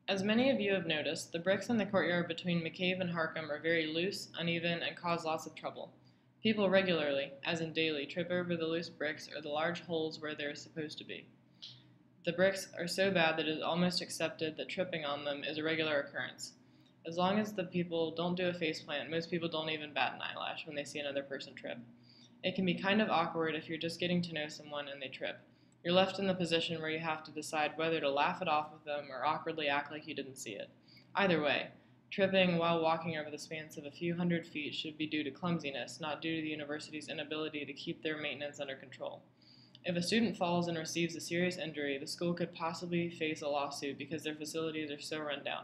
As many of you have noticed, the bricks in the courtyard between McCabe and Harcombe are very loose, uneven, and cause lots of trouble. People regularly, as in daily, trip over the loose bricks or the large holes where they are supposed to be. The bricks are so bad that it is almost accepted that tripping on them is a regular occurrence. As long as the people don't do a faceplant, most people don't even bat an eyelash when they see another person trip. It can be kind of awkward if you're just getting to know someone and they trip. You're left in the position where you have to decide whether to laugh it off with them or awkwardly act like you didn't see it. Either way, tripping while walking over the spans of a few hundred feet should be due to clumsiness, not due to the university's inability to keep their maintenance under control. If a student falls and receives a serious injury, the school could possibly face a lawsuit because their facilities are so run down.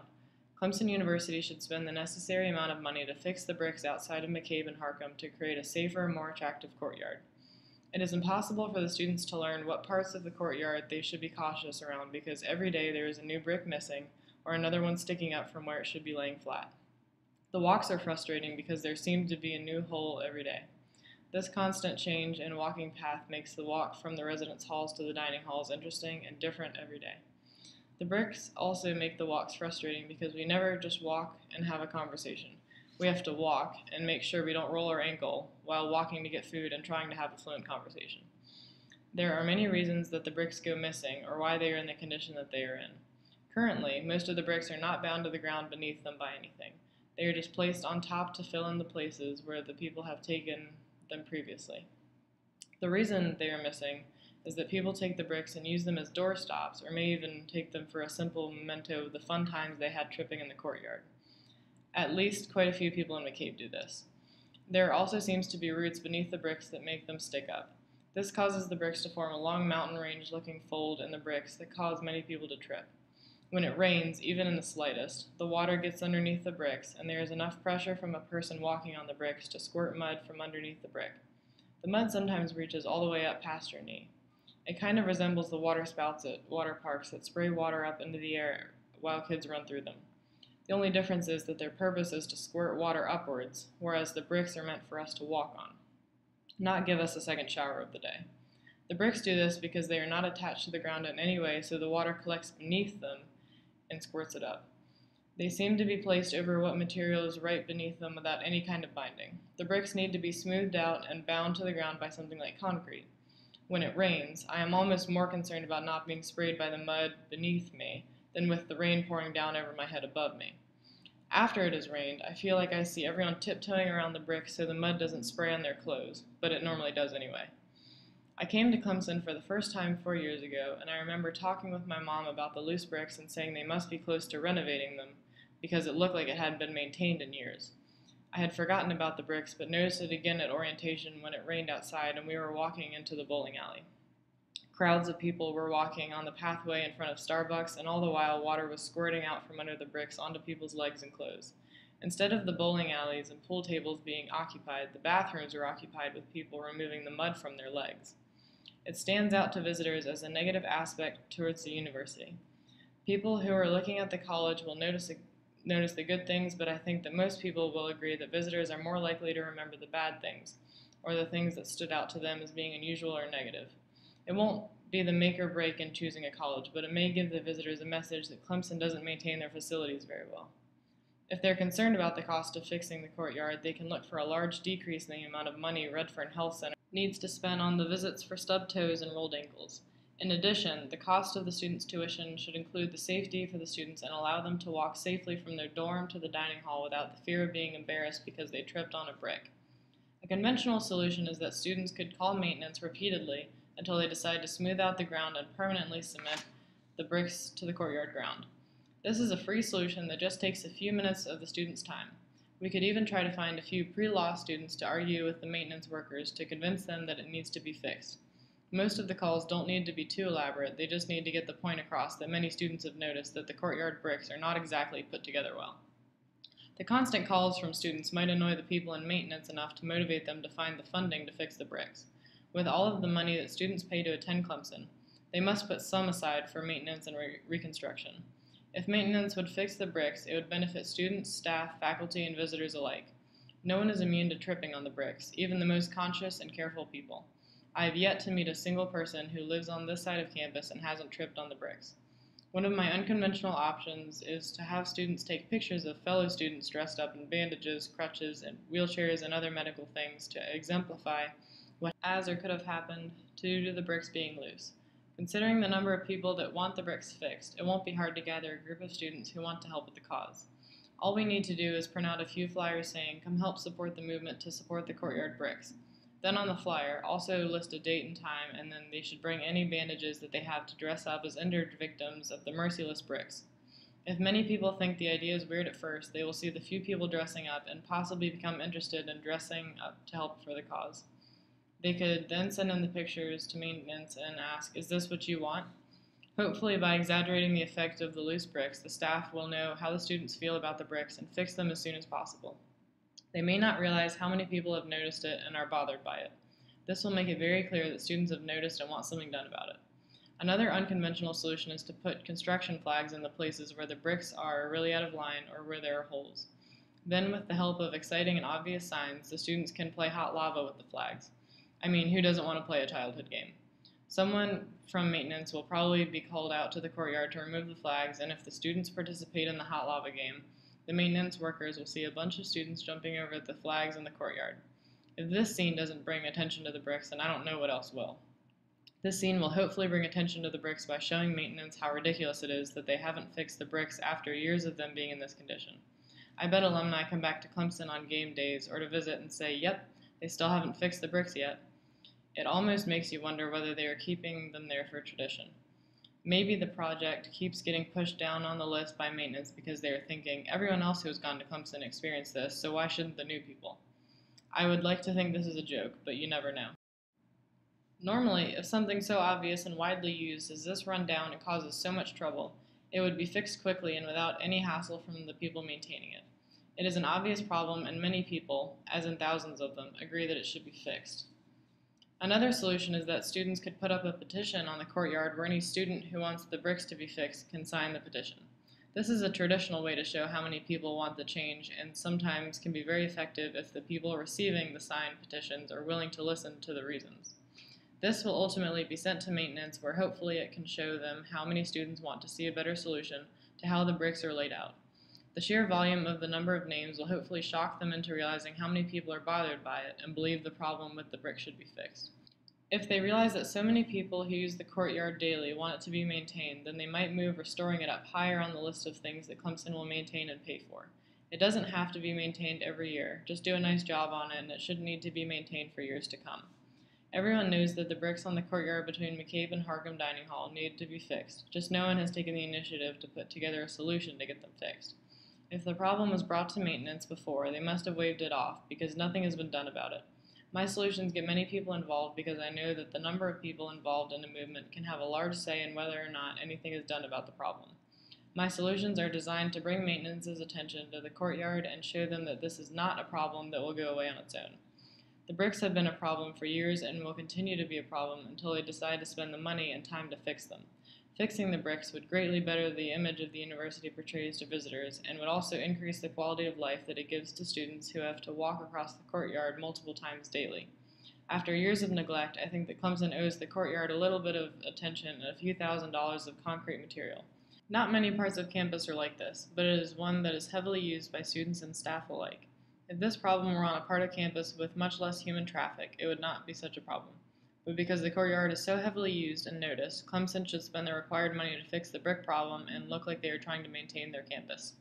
Clemson University should spend the necessary amount of money to fix the bricks outside of McCabe and Harcombe to create a safer, more attractive courtyard. It is impossible for the students to learn what parts of the courtyard they should be cautious around because every day there is a new brick missing or another one sticking up from where it should be laying flat. The walks are frustrating because there seems to be a new hole every day. This constant change in walking path makes the walk from the residence halls to the dining halls interesting and different every day. The bricks also make the walks frustrating because we never just walk and have a conversation. We have to walk and make sure we don't roll our ankle while walking to get food and trying to have a fluent conversation. There are many reasons that the bricks go missing or why they are in the condition that they are in. Currently, most of the bricks are not bound to the ground beneath them by anything. They are just placed on top to fill in the places where the people have taken them previously. The reason they are missing is that people take the bricks and use them as doorstops or may even take them for a simple memento of the fun times they had tripping in the courtyard. At least quite a few people in McCabe do this. There also seems to be roots beneath the bricks that make them stick up. This causes the bricks to form a long mountain range looking fold in the bricks that cause many people to trip. When it rains, even in the slightest, the water gets underneath the bricks and there is enough pressure from a person walking on the bricks to squirt mud from underneath the brick. The mud sometimes reaches all the way up past your knee. It kind of resembles the water spouts at water parks that spray water up into the air while kids run through them. The only difference is that their purpose is to squirt water upwards, whereas the bricks are meant for us to walk on, not give us a second shower of the day. The bricks do this because they are not attached to the ground in any way, so the water collects beneath them and squirts it up. They seem to be placed over what material is right beneath them without any kind of binding. The bricks need to be smoothed out and bound to the ground by something like concrete. When it rains, I am almost more concerned about not being sprayed by the mud beneath me than with the rain pouring down over my head above me. After it has rained, I feel like I see everyone tiptoeing around the bricks so the mud doesn't spray on their clothes, but it normally does anyway. I came to Clemson for the first time 4 years ago, and I remember talking with my mom about the loose bricks and saying they must be close to renovating them because it looked like it hadn't been maintained in years. I had forgotten about the bricks, but noticed it again at orientation when it rained outside and we were walking into the bowling alley. Crowds of people were walking on the pathway in front of Starbucks, and all the while water was squirting out from under the bricks onto people's legs and clothes. Instead of the bowling alleys and pool tables being occupied, the bathrooms were occupied with people removing the mud from their legs. It stands out to visitors as a negative aspect towards the university. People who are looking at the college will notice the good things, but I think that most people will agree that visitors are more likely to remember the bad things, or the things that stood out to them as being unusual or negative. It won't be the make or break in choosing a college, but it may give the visitors a message that Clemson doesn't maintain their facilities very well. If they're concerned about the cost of fixing the courtyard, they can look for a large decrease in the amount of money Redfern Health Center needs to spend on the visits for stubbed toes and rolled ankles. In addition, the cost of the students' tuition should include the safety for the students and allow them to walk safely from their dorm to the dining hall without the fear of being embarrassed because they tripped on a brick. A conventional solution is that students could call maintenance repeatedly until they decide to smooth out the ground and permanently cement the bricks to the courtyard ground. This is a free solution that just takes a few minutes of the students' time. We could even try to find a few pre-law students to argue with the maintenance workers to convince them that it needs to be fixed. Most of the calls don't need to be too elaborate, they just need to get the point across that many students have noticed that the courtyard bricks are not exactly put together well. The constant calls from students might annoy the people in maintenance enough to motivate them to find the funding to fix the bricks. With all of the money that students pay to attend Clemson, they must put some aside for maintenance and reconstruction. If maintenance would fix the bricks, it would benefit students, staff, faculty, and visitors alike. No one is immune to tripping on the bricks, even the most conscious and careful people. I have yet to meet a single person who lives on this side of campus and hasn't tripped on the bricks. One of my unconventional options is to have students take pictures of fellow students dressed up in bandages, crutches, and wheelchairs and other medical things to exemplify what has or could have happened due to the bricks being loose. Considering the number of people that want the bricks fixed, it won't be hard to gather a group of students who want to help with the cause. All we need to do is print out a few flyers saying, "Come help support the movement to support the courtyard bricks." Then on the flyer, also list a date and time, and then they should bring any bandages that they have to dress up as injured victims of the merciless bricks. If many people think the idea is weird at first, they will see the few people dressing up and possibly become interested in dressing up to help for the cause. They could then send in the pictures to maintenance and ask, "Is this what you want?" Hopefully, by exaggerating the effect of the loose bricks, the staff will know how the students feel about the bricks and fix them as soon as possible. They may not realize how many people have noticed it and are bothered by it. This will make it very clear that students have noticed and want something done about it. Another unconventional solution is to put construction flags in the places where the bricks are really out of line or where there are holes. Then, with the help of exciting and obvious signs, the students can play hot lava with the flags. I mean, who doesn't want to play a childhood game? Someone from maintenance will probably be called out to the courtyard to remove the flags, and if the students participate in the hot lava game, the maintenance workers will see a bunch of students jumping over the flags in the courtyard. If this scene doesn't bring attention to the bricks, then I don't know what else will. This scene will hopefully bring attention to the bricks by showing maintenance how ridiculous it is that they haven't fixed the bricks after years of them being in this condition. I bet alumni come back to Clemson on game days or to visit and say, "Yep, they still haven't fixed the bricks yet." It almost makes you wonder whether they are keeping them there for tradition. Maybe the project keeps getting pushed down on the list by maintenance because they are thinking, "Everyone else who has gone to Clemson experienced this, so why shouldn't the new people?" I would like to think this is a joke, but you never know. Normally, if something so obvious and widely used as this run down and causes so much trouble, it would be fixed quickly and without any hassle from the people maintaining it. It is an obvious problem, and many people, as in thousands of them, agree that it should be fixed. Another solution is that students could put up a petition on the courtyard where any student who wants the bricks to be fixed can sign the petition. This is a traditional way to show how many people want the change and sometimes can be very effective if the people receiving the signed petitions are willing to listen to the reasons. This will ultimately be sent to maintenance where hopefully it can show them how many students want to see a better solution to how the bricks are laid out. The sheer volume of the number of names will hopefully shock them into realizing how many people are bothered by it and believe the problem with the brick should be fixed. If they realize that so many people who use the courtyard daily want it to be maintained, then they might move restoring it up higher on the list of things that Clemson will maintain and pay for. It doesn't have to be maintained every year, just do a nice job on it and it shouldn't need to be maintained for years to come. Everyone knows that the bricks on the courtyard between McCabe and Harcombe Dining Hall need to be fixed, just no one has taken the initiative to put together a solution to get them fixed. If the problem was brought to maintenance before, they must have waved it off because nothing has been done about it. My solutions get many people involved because I know that the number of people involved in a movement can have a large say in whether or not anything is done about the problem. My solutions are designed to bring maintenance's attention to the courtyard and show them that this is not a problem that will go away on its own. The bricks have been a problem for years and will continue to be a problem until they decide to spend the money and time to fix them. Fixing the bricks would greatly better the image of the university portrays to visitors and would also increase the quality of life that it gives to students who have to walk across the courtyard multiple times daily. After years of neglect, I think that Clemson owes the courtyard a little bit of attention and a few $1,000s of concrete material. Not many parts of campus are like this, but it is one that is heavily used by students and staff alike. If this problem were on a part of campus with much less human traffic, it would not be such a problem. But because the courtyard is so heavily used and noticed, Clemson should spend the required money to fix the brick problem and look like they are trying to maintain their campus.